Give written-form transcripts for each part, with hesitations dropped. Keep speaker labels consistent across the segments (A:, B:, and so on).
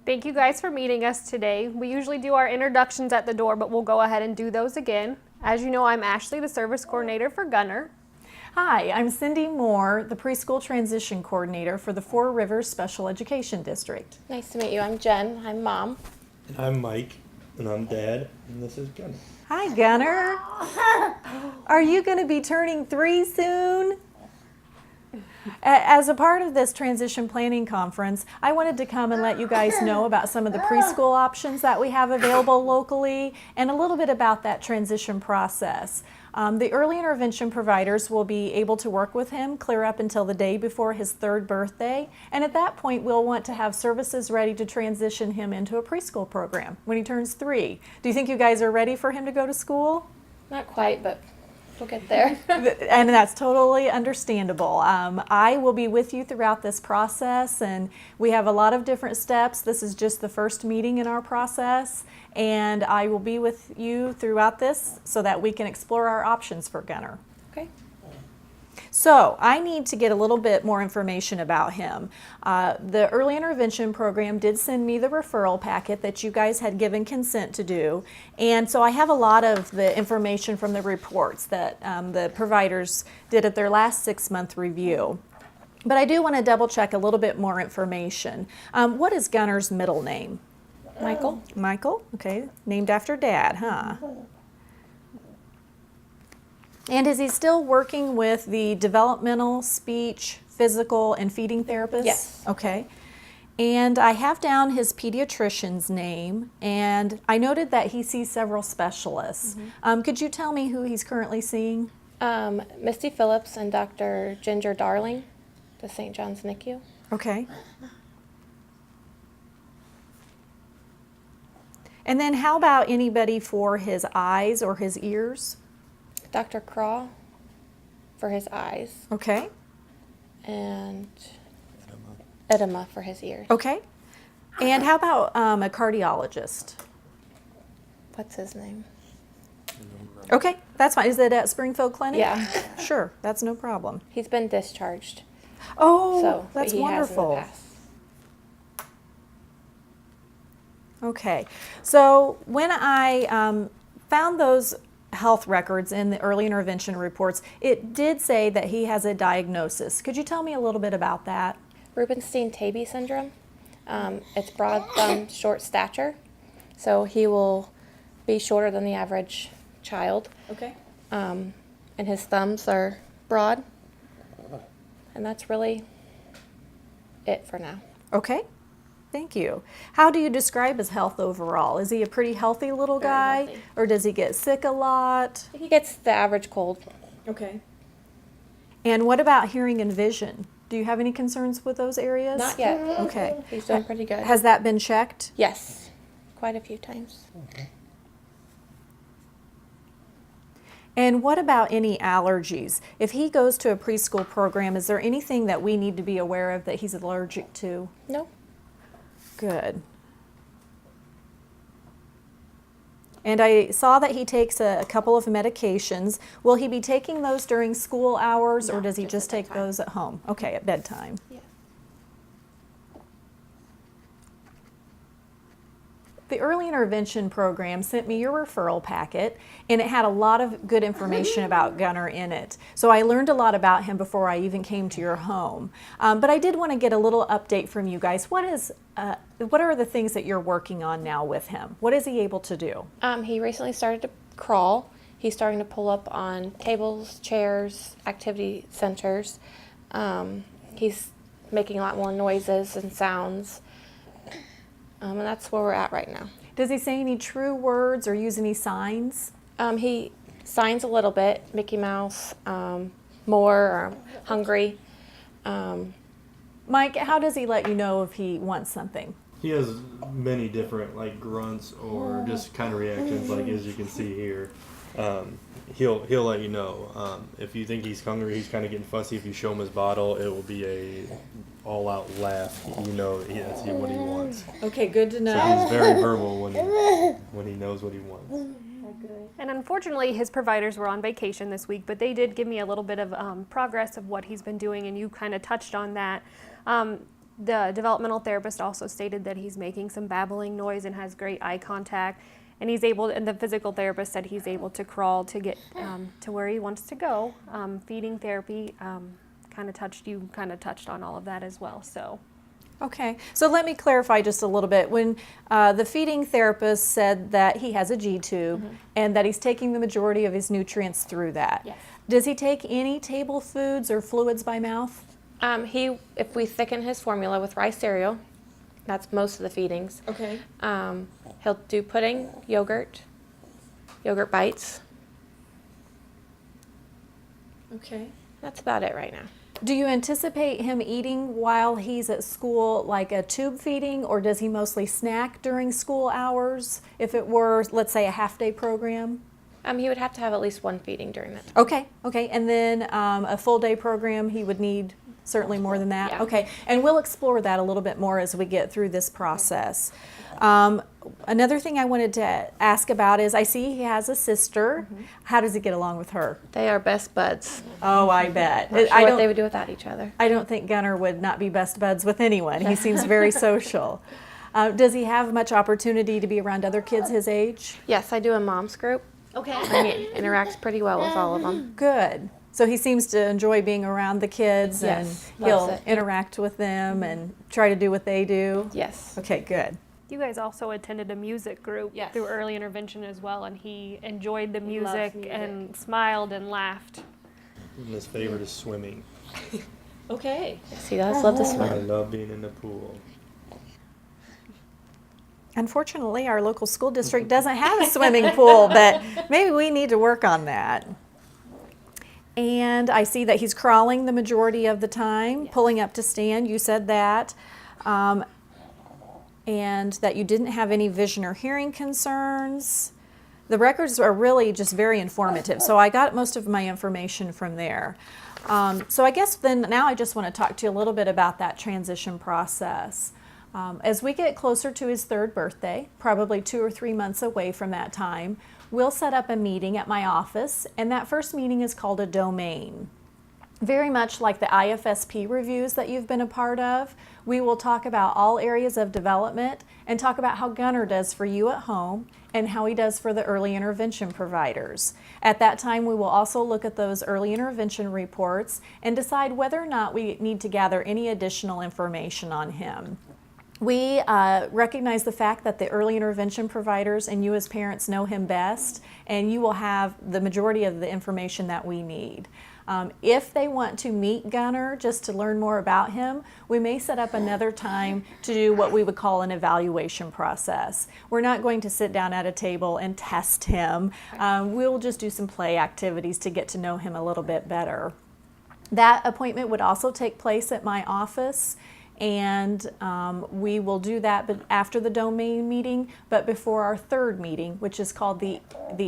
A: Thank you guys for meeting us today. We usually do our introductions at the door, but we'll go ahead and do those again. As you know, I'm Ashley, the service coordinator for Gunner.
B: Hi, I'm Cindy Moore, the preschool transition coordinator for the Four Rivers Special Education District.
C: Nice to meet you. I'm Jen. I'm mom.
D: And I'm Mike, and I'm Dad, and this is Gunner.
B: Hi, Gunner. Are you going to be turning 3 soon? As a part of this transition planning conference, I wanted to come and let you guys know about some of the preschool options that we have available locally and a little bit about that transition process. The early intervention providers will be able to work with him clear up until the day before his 3rd birthday, and at that point we'll want to have services ready to transition him into a preschool program when he turns 3. Do you think you guys are ready for him to go to school?
C: Not quite, but we'll get there.
B: And that's totally understandable. I will be with you throughout this process, and we have a lot of different steps. This is just the first meeting in our process, and I will be with you throughout this so that we can explore our options for Gunner.
C: Okay.
B: So I need to get a little bit more information about him. The early intervention program did send me the referral packet that you guys had given consent to do, and so I have a lot of the information from the reports that the providers did at their last 6-month review. But I do want to double check a little bit more information. What is Gunner's middle name?
C: Michael?
B: Michael, okay, named after Dad, huh? And is he still working with the developmental, speech, physical, and feeding therapists?
C: Yes.
B: Okay. And I have down his pediatrician's name, and I noted that he sees several specialists. Could you tell me who he's currently seeing?
C: Misty Phillips and Dr. Ginger Darling, the St. John's NICU.
B: Okay. And then how about anybody for his eyes or his ears?
C: Dr. Craw for his eyes.
B: Okay.
C: And edema for his ears.
B: Okay. And how about a cardiologist?
C: What's his name?
B: Okay, that's fine. Is it at Springfield Clinic?
C: Yeah.
B: Sure, that's no problem.
C: He's been discharged.
B: Oh,
C: So but
B: that's
C: he
B: wonderful.
C: Has in the past.
B: Okay, so when I found those health records in the early intervention reports, it did say that he has a diagnosis. Could you tell me a little bit about that?
C: Rubenstein-Tabby syndrome. It's broad thumb, short stature. So he will be shorter than the average child.
B: Okay.
C: And his thumbs are broad. And that's really it for now.
B: Okay, thank you. How do you describe his health overall? Is he a pretty healthy little
C: Very
B: guy?
C: healthy.
B: Or does he get sick a lot?
C: He gets the average cold.
B: Okay. And what about hearing and vision? Do you have any concerns with those areas?
C: Not yet.
B: Okay.
C: He's doing pretty good.
B: Has that been checked?
C: Yes, quite a few times.
B: And what about any allergies? If he goes to a preschool program, is there anything that we need to be aware of that he's allergic to?
C: No,
B: Good. And I saw that he takes a couple of medications. Will he be taking those during school hours, or
C: No,
B: does he
C: just
B: just
C: at
B: take
C: bedtime.
B: those at home? Okay, at bedtime.
C: yeah.
B: The early intervention program sent me your referral packet, and it had a lot of good information about Gunner in it. So I learned a lot about him before I even came to your home. But I did want to get a little update from you guys. What are the things that you're working on now with him? What is he able to do?
C: He recently started to crawl. He's starting to pull up on tables, chairs, activity centers. He's making a lot more noises and sounds. And that's where we're at right now.
B: Does he say any true words or use any signs?
C: He signs a little bit, Mickey Mouse, more, or hungry.
B: Mike, how does he let you know if he wants something?
D: He has many different like grunts or just kind of reactions, like as you can see here. He'll let you know. If you think he's hungry, he's kind of getting fussy. If you show him his bottle, it will be a all-out laugh. You know that's what he wants.
B: Okay, good to
D: So
B: know.
D: he's very verbal when he knows what he wants.
A: And unfortunately, his providers were on vacation this week, but they did give me a little bit of progress of what he's been doing, and you kind of touched on that. The developmental therapist also stated that he's making some babbling noise and has great eye contact. And and the physical therapist said he's able to crawl to get to where he wants to go. Feeding therapy kind of touched on all of that as well. So.
B: Okay, so let me clarify just a little bit. When the feeding therapist said that he has a G-tube and that he's taking the majority of his nutrients through that,
C: Yes.
B: does he take any table foods or fluids by mouth?
C: If we thicken his formula with rice cereal, that's most of the feedings.
B: Okay.
C: He'll do pudding, yogurt bites.
B: Okay.
C: That's about it right now.
B: Do you anticipate him eating while he's at school like a tube feeding, or does he mostly snack during school hours if it were, let's say, a half-day program?
C: He would have to have at least one feeding during that time.
B: Okay, and then a full-day program, he would need certainly more than that?
C: Yeah.
B: Okay, and we'll explore that a little bit more as we get through this process. Another thing I wanted to ask about is I see he has a sister. How does he get along with her?
C: They are best buds.
B: Oh, I bet.
C: Not sure
B: I
C: what
B: don't
C: they would do without each other.
B: I don't think Gunnar would not be best buds with anyone. He seems very social. Does he have much opportunity to be around other kids his age?
C: Yes, I do a mom's group.
A: Okay.
C: And he interacts pretty well with all of them.
B: Good. So he seems to enjoy being around the kids
C: Yes,
B: and he'll
C: loves it.
B: interact with them and try to do what they do.
C: Yes.
B: Okay, good.
A: You guys also attended a music group
C: Yes.
A: through early intervention as well, and he enjoyed the
C: He loves
A: music
C: music.
A: and smiled and laughed.
D: And his favorite is swimming.
B: Okay.
C: Yes, he does love to
D: I
C: swim.
D: love being in the pool.
B: Unfortunately, our local school district doesn't have a swimming pool, but maybe we need to work on that. And I see that he's crawling the majority of the time, pulling up to stand. You said that. And that you didn't have any vision or hearing concerns. The records are really just very informative, so I got most of my information from there. So I guess then now I just want to talk to you a little bit about that transition process. As we get closer to his 3rd birthday, probably 2 or 3 months away from that time, we'll set up a meeting at my office, and that first meeting is called a domain. Very much like the IFSP reviews that you've been a part of, we will talk about all areas of development and talk about how Gunnar does for you at home and how he does for the early intervention providers. At that time, we will also look at those early intervention reports and decide whether or not we need to gather any additional information on him. We recognize the fact that the early intervention providers and you as parents know him best, and you will have the majority of the information that we need. If they want to meet Gunnar just to learn more about him, we may set up another time to do what we would call an evaluation process. We're not going to sit down at a table and test him. We'll just do some play activities to get to know him a little bit better. That appointment would also take place at my office, and we will do that but after the domain meeting, but before our 3rd meeting, which is called the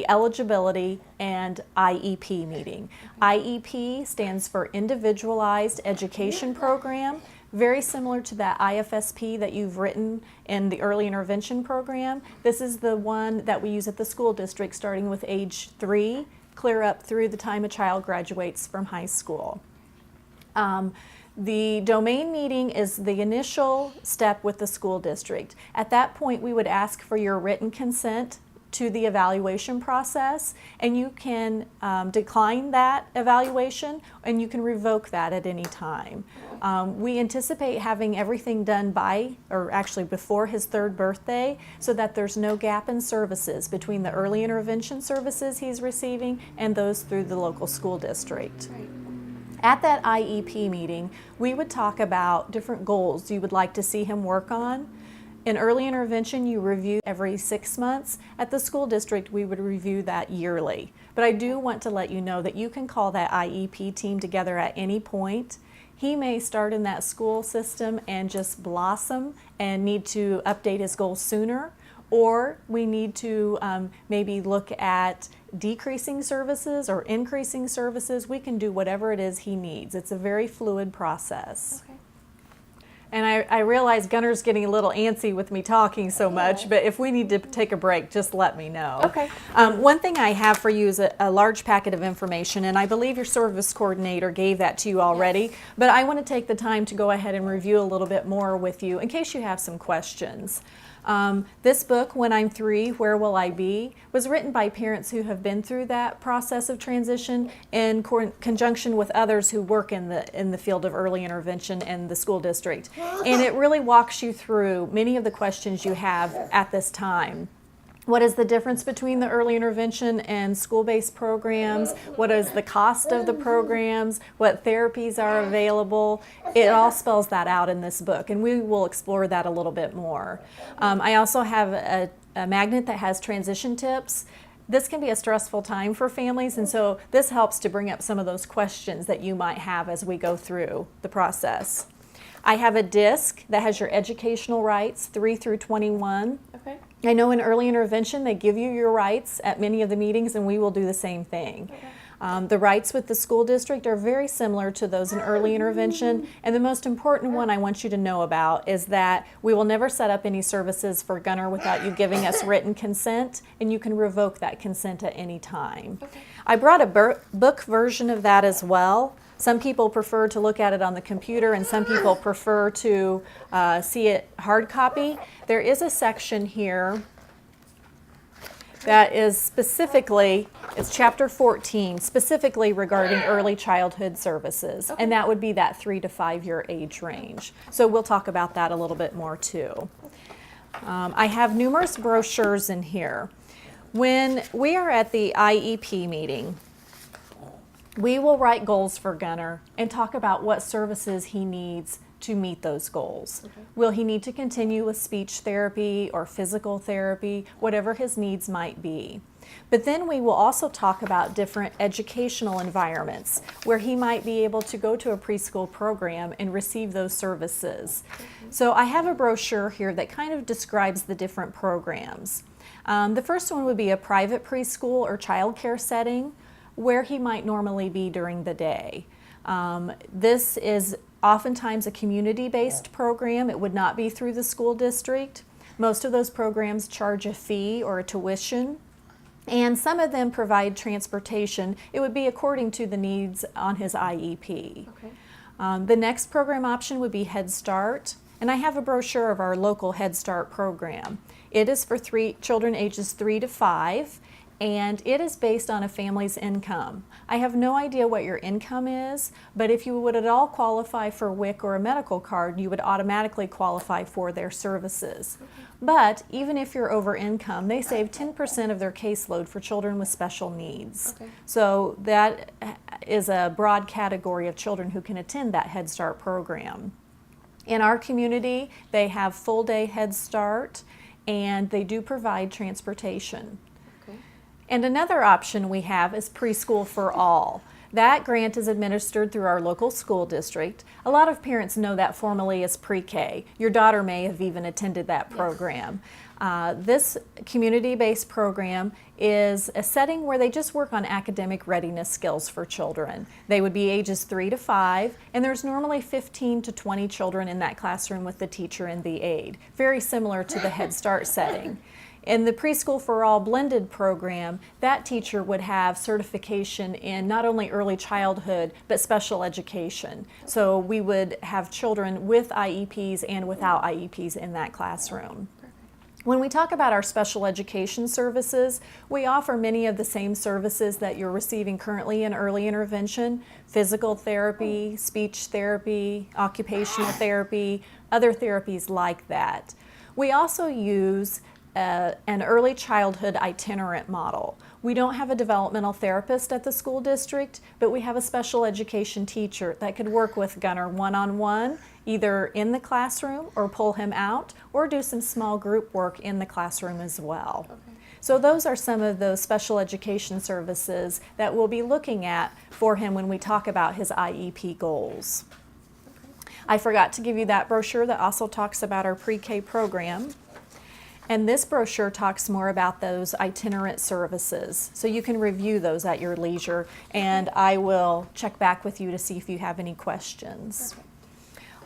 B: eligibility and IEP meeting. IEP stands for Individualized Education Program, very similar to that IFSP that you've written in the early intervention program. This is the one that we use at the school district starting with age 3, clear up through the time a child graduates from high school. The domain meeting is the initial step with the school district. At that point, we would ask for your written consent to the evaluation process, and you can decline that evaluation and you can revoke that at any time. We anticipate having everything done before his 3rd birthday, so that there's no gap in services between the early intervention services he's receiving and those through the local school district. At that IEP meeting, we would talk about different goals you would like to see him work on. In early intervention, you review every 6 months. At the school district, we would review that yearly. But I do want to let you know that you can call that IEP team together at any point. He may start in that school system and just blossom and need to update his goals sooner, or we need to maybe look at decreasing services or increasing services. We can do whatever it is he needs. It's a very fluid process.
C: Okay.
B: And I realize Gunner's getting a little antsy with me talking so much, but if we need to take a break, just let me know.
C: Okay.
B: One thing I have for you is a large packet of information, and I believe your service coordinator gave that to you already, but I want to take the time to go ahead and review a little bit more with you in case you have some questions. This book, When I'm 3, Where Will I Be?, was written by parents who have been through that process of transition in conjunction with others who work in the field of early intervention in the school district. And it really walks you through many of the questions you have at this time. What is the difference between the early intervention and school-based programs? What is the cost of the programs? What therapies are available? It all spells that out in this book, and we will explore that a little bit more. I also have a magnet that has transition tips. This can be a stressful time for families, and so this helps to bring up some of those questions that you might have as we go through the process. I have a disc that has your educational rights, 3 through 21.
C: Okay.
B: I know in early intervention they give you your rights at many of the meetings, and we will do the same thing. The rights with the school district are very similar to those in early intervention, and the most important one I want you to know about is that we will never set up any services for Gunner without you giving us written consent, and you can revoke that consent at any time. I brought a book version of that as well. Some people prefer to look at it on the computer, and some people prefer to see it hard copy. There is a section here that is specifically, it's chapter 14, specifically regarding early childhood services, and that would be that 3 to 5 year age range. So we'll talk about that a little bit more too. I have numerous brochures in here. When we are at the IEP meeting, we will write goals for Gunner and talk about what services he needs to meet those goals. Will he need to continue with speech therapy or physical therapy, whatever his needs might be. But then we will also talk about different educational environments where he might be able to go to a preschool program and receive those services. So I have a brochure here that kind of describes the different programs. The first one would be a private preschool or childcare setting where he might normally be during the day. This is oftentimes a community-based program. It would not be through the school district. Most of those programs charge a fee or a tuition, and some of them provide transportation. It would be according to the needs on his IEP.
C: Okay.
B: The next program option would be Head Start, and I have a brochure of our local Head Start program. It is for children ages 3 to 5, and it is based on a family's income. I have no idea what your income is, but if you would at all qualify for WIC or a medical card, you would automatically qualify for their services. But even if you're over income, they save 10% of their caseload for children with special needs.
C: Okay.
B: So that is a broad category of children who can attend that Head Start program. In our community, they have full-day Head Start, and they do provide transportation. And another option we have is Preschool for All. That grant is administered through our local school district. A lot of parents know that formally as pre-K. Your daughter may have even attended that program. This community-based program is a setting where they just work on academic readiness skills for children. They would be ages 3 to 5, and there's normally 15 to 20 children in that classroom with the teacher and the aide, very similar to the Head Start setting. In the Preschool for All blended program, that teacher would have certification in not only early childhood, but special education. So we would have children with IEPs and without IEPs in that classroom. When we talk about our special education services, we offer many of the same services that you're receiving currently in early intervention: physical therapy, speech therapy, occupational therapy, other therapies like that. We also use an early childhood itinerant model. We don't have a developmental therapist at the school district, but we have a special education teacher that could work with Gunner one-on-one, either in the classroom or pull him out, or do some small group work in the classroom as well.
C: Okay.
B: So those are some of those special education services that we'll be looking at for him when we talk about his IEP goals. I forgot to give you that brochure that also talks about our pre-K program. And this brochure talks more about those itinerant services. So you can review those at your leisure, and I will check back with you to see if you have any questions.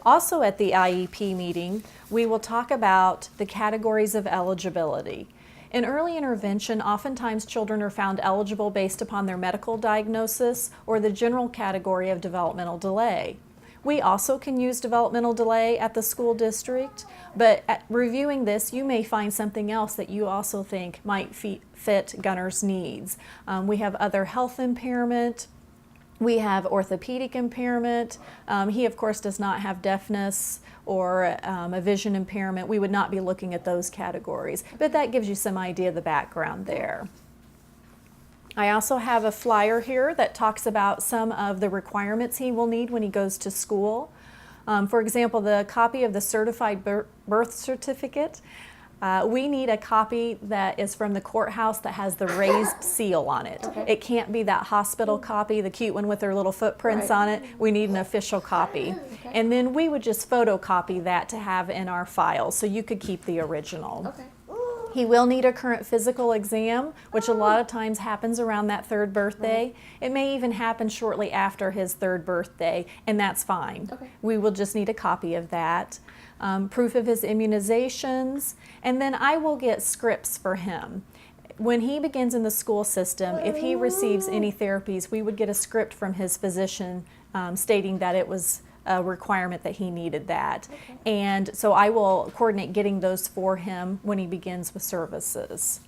B: Also at the IEP meeting, we will talk about the categories of eligibility. In early intervention, oftentimes children are found eligible based upon their medical diagnosis or the general category of developmental delay. We also can use developmental delay at the school district, but at reviewing this, you may find something else that you also think might fit Gunner's needs. We have other health impairment. We have orthopedic impairment. He, of course, does not have deafness or a vision impairment. We would not be looking at those categories, but that gives you some idea of the background there. I also have a flyer here that talks about some of the requirements he will need when he goes to school. For example, the copy of the certified birth certificate. We need a copy that is from the courthouse that has the raised seal on it.
C: Okay.
B: It can't be that hospital copy, the cute one with their little footprints
C: Right.
B: on it. We need an official copy.
C: Okay.
B: And then we would just photocopy that to have in our file so you could keep the original.
C: Okay.
B: He will need a current physical exam, which a lot of times happens around that third birthday. It may even happen shortly after his third birthday, and that's fine.
C: Okay.
B: We will just need a copy of that. Proof of his immunizations, and then I will get scripts for him. When he begins in the school system, if he receives any therapies, we would get a script from his physician stating that it was a requirement that he needed that.
C: Okay.
B: And so I will coordinate getting those for him when he begins with services.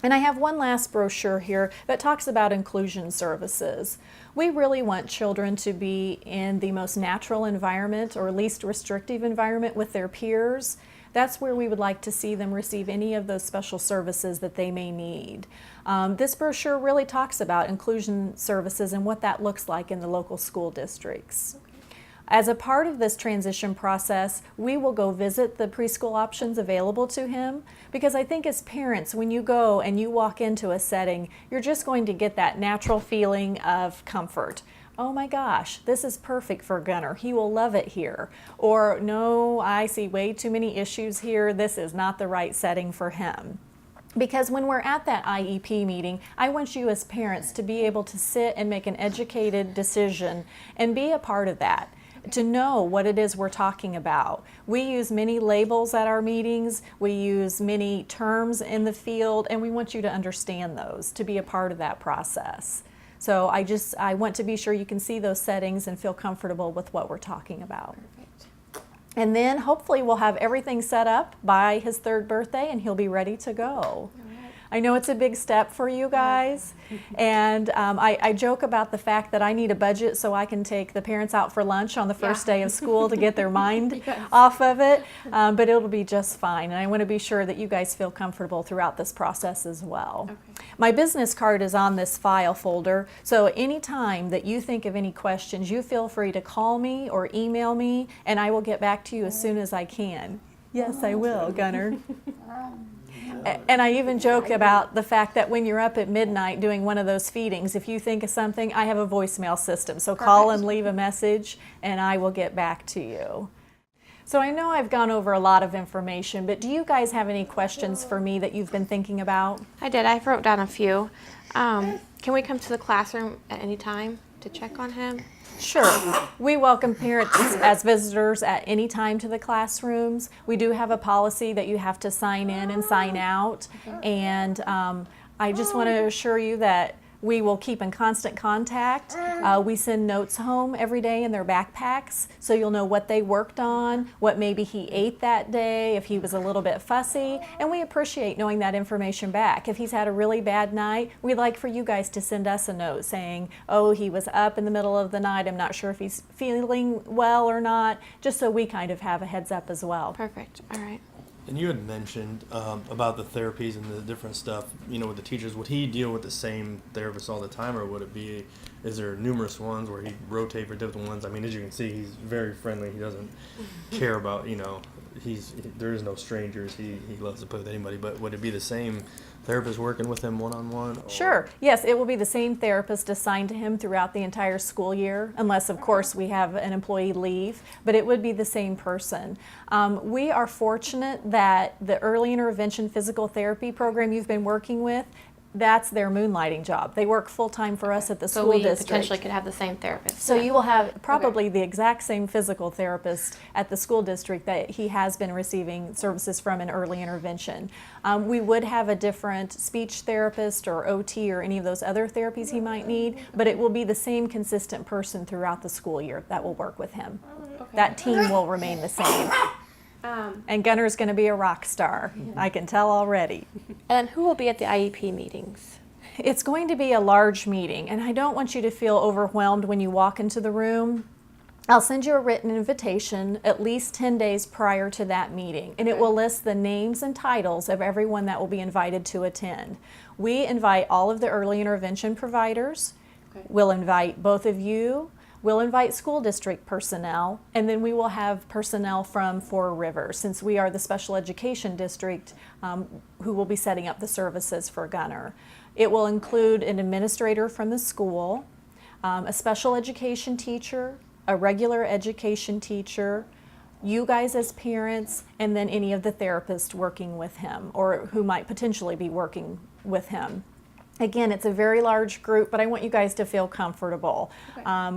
B: And I have one last brochure here that talks about inclusion services. We really want children to be in the most natural environment or least restrictive environment with their peers. That's where we would like to see them receive any of those special services that they may need. This brochure really talks about inclusion services and what that looks like in the local school districts. As a part of this transition process, we will go visit the preschool options available to him, because I think as parents, when you go and you walk into a setting, you're just going to get that natural feeling of comfort. Oh my gosh, this is perfect for Gunner. He will love it here. Or no, I see way too many issues here. This is not the right setting for him. Because when we're at that IEP meeting, I want you as parents to be able to sit and make an educated decision and be a part of that, to know what it is we're talking about. We use many labels at our meetings, we use many terms in the field, and we want you to understand those, to be a part of that process. So I want to be sure you can see those settings and feel comfortable with what we're talking about.
C: Perfect.
B: And then hopefully we'll have everything set up by his third birthday and he'll be ready to go.
C: All right.
B: I know it's a big step for you guys, and I joke about the fact that I need a budget so I can take the parents out for lunch on the first day of school to get their mind off of it, but it'll be just fine, and I want to be sure that you guys feel comfortable throughout this process as well.
C: Okay.
B: My business card is on this file folder, so anytime that you think of any questions, you feel free to call me or email me, and I will get back to you as soon as I can. Yes, I will, Gunner. And I even joke about the fact that when you're up at midnight doing one of those feedings, if you think of something, I have a voicemail system. So call and leave a message and I will get back to you. So I know I've gone over a lot of information, but do you guys have any questions for me that you've been thinking about?
C: I did. I wrote down a few. Can we come to the classroom at any time to check on him?
B: Sure. We welcome parents as visitors at any time to the classrooms. We do have a policy that you have to sign in and sign out. And I just want to assure you that we will keep in constant contact. We send notes home every day in their backpacks, so you'll know what they worked on, what maybe he ate that day, if he was a little bit fussy, and we appreciate knowing that information back. If he's had a really bad night, we'd like for you guys to send us a note saying, oh, he was up in the middle of the night, I'm not sure if he's feeling well or not, just so we kind of have a heads up as well.
C: Perfect. All right.
D: And you had mentioned about the therapies and the different stuff, you know, with the teachers. Would he deal with the same therapist all the time, or would it be, is there numerous ones where he rotate for different ones? I mean, as you can see, he's very friendly. He doesn't care about, you know, there is no strangers. He loves to play with anybody. But would it be the same therapist working with him one-on-one?
B: Sure. Yes, it will be the same therapist assigned to him throughout the entire school year, unless, of course, we have an employee leave, but it would be the same person. We are fortunate that the early intervention physical therapy program you've been working with that's their moonlighting job. They work full-time for us at the
C: So
B: school
C: we
B: district.
C: potentially could have the same therapist.
B: So you will have probably the exact same physical therapist at the school district that he has been receiving services from in early intervention. We would have a different speech therapist or OT or any of those other therapies he might need, but it will be the same consistent person throughout the school year that will work with him. That team will remain the same. And Gunner's going to be a rock star. I can tell already.
C: And who will be at the IEP meetings?
B: It's going to be a large meeting, and I don't want you to feel overwhelmed when you walk into the room. I'll send you a written invitation at least 10 days prior to that meeting, and it will list the names and titles of everyone that will be invited to attend. We invite all of the early intervention providers. We'll invite both of you. We'll invite school district personnel, and then we will have personnel from Four Rivers, since we are the special education district who will be setting up the services for Gunner. It will include an administrator from the school, a special education teacher, a regular education teacher, you guys as parents, and then any of the therapists working with him or who might potentially be working with him. Again, it's a very large group, but I want you guys to feel comfortable.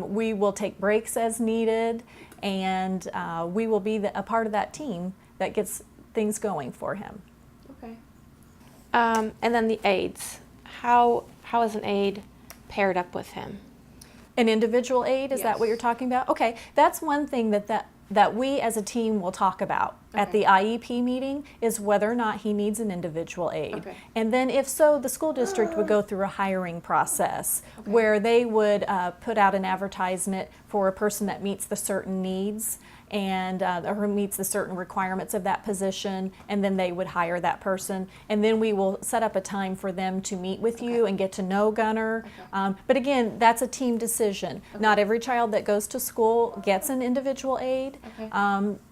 B: We will take breaks as needed, and we will be a part of that team that gets things going for him.
C: Okay. And then the aides. How is an aide paired up with him?
B: An individual aid, is that what
C: Yes.
B: you're talking about? Okay, that's one thing that we as a team will talk about at the IEP meeting, is whether or not he needs an individual aid.
C: Okay.
B: And then if so, the school district would go through a hiring process where they would put out an advertisement for a person that meets the certain needs and or who meets the certain requirements of that position, and then they would hire that person. And then we will set up a time for them to meet with you and get to know Gunner. But again, that's a team decision. Not every child that goes to school gets an individual aid.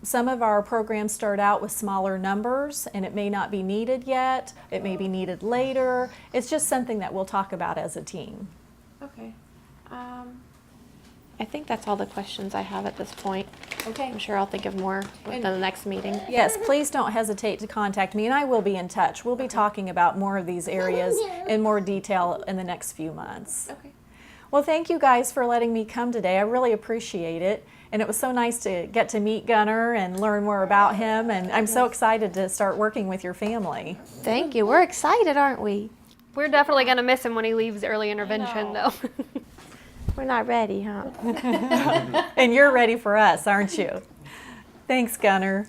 B: Some of our programs start out with smaller numbers, and it may not be needed yet. It may be needed later. It's just something that we'll talk about as a team.
C: Okay. I think that's all the questions I have at this point.
B: Okay.
C: I'm sure I'll think of more within the next meeting.
B: Yes, please don't hesitate to contact me, and I will be in touch. We'll be talking about more of these areas in more detail in the next few months.
C: Okay.
B: Well, thank you guys for letting me come today. I really appreciate it. And it was so nice to get to meet Gunner and learn more about him. And I'm so excited to start working with your family.
C: Thank you. We're excited, aren't we?
A: We're definitely going to miss him when he leaves early intervention, though.
C: We're not ready, huh?
B: And you're ready for us, aren't you? Thanks, Gunner.